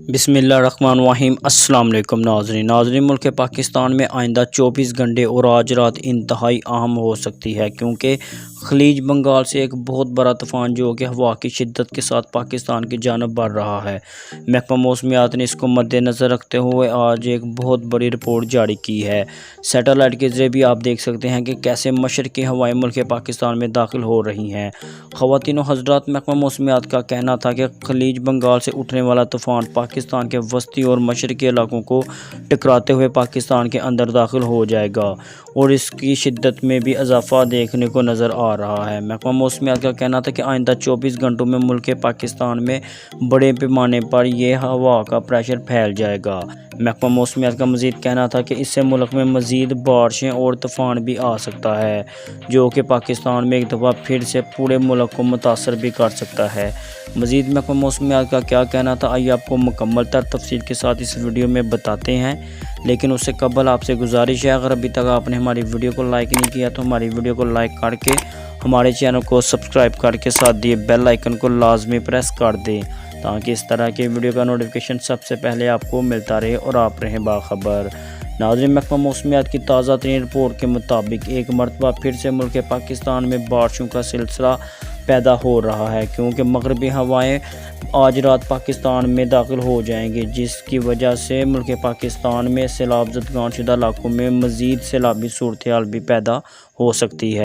بسم اللہ الرحمن الرحیم۔ السلام علیکم ناظرین ملک پاکستان میں آئندہ 24 گھنٹے اور آج رات انتہائی اہم ہو سکتی ہے، کیونکہ خلیج بنگال سے ایک بہت بڑا طوفان جو کہ ہوا کی شدت کے ساتھ پاکستان کی جانب بڑھ رہا ہے۔ محکمہ موسمیات نے اس کو مد نظر رکھتے ہوئے آج ایک بہت بڑی رپورٹ جاری کی ہے۔ سیٹلائٹ کے ذریعے بھی آپ دیکھ سکتے ہیں کہ کیسے مشرقی ہوائیں ملک پاکستان میں داخل ہو رہی ہیں۔ خواتین و حضرات، محکمہ موسمیات کا کہنا تھا کہ خلیج بنگال سے اٹھنے والا طوفان پاکستان کے وسطی اور مشرقی علاقوں کو ٹکراتے ہوئے پاکستان کے اندر داخل ہو جائے گا اور اس کی شدت میں بھی اضافہ دیکھنے کو نظر آ رہا ہے۔ محکمہ موسمیات کا کہنا تھا کہ آئندہ 24 گھنٹوں میں ملک پاکستان میں بڑے پیمانے پر یہ ہوا کا پریشر پھیل جائے گا۔ محکمہ موسمیات کا مزید کہنا تھا کہ اس سے ملک میں مزید بارشیں اور طوفان بھی آ سکتا ہے، جو کہ پاکستان میں ایک دفعہ پھر سے پورے ملک کو متاثر بھی کر سکتا ہے۔ مزید محکمہ موسمیات کا کیا کہنا تھا، آئیے آپ کو مکمل تفصیل کے ساتھ اس ویڈیو میں بتاتے ہیں، لیکن اس سے قبل آپ سے گزارش ہے، اگر ابھی تک آپ نے ہماری ویڈیو کو لائک نہیں کیا تو ہماری ویڈیو کو لائک کر کے ہمارے چینل کو سبسکرائب کر کے ساتھ دیے بیل آئیکن کو لازمی پریس کر دیں، تاکہ اس طرح کے ویڈیو کا نوٹیفیکیشن سب سے پہلے آپ کو ملتا رہے اور آپ رہیں باخبر۔ ناظرین، محکمہ موسمیات کی تازہ ترین رپورٹ کے مطابق ایک مرتبہ پھر سے ملک پاکستان میں بارشوں کا سلسلہ پیدا ہو رہا ہے، کیونکہ مغربی ہوائیں آج رات پاکستان میں داخل ہو جائیں گی، جس کی وجہ سے ملک پاکستان میں سیلاب زدگان شدہ علاقوں میں مزید سیلابی صورتحال بھی پیدا ہو سکتی ہے۔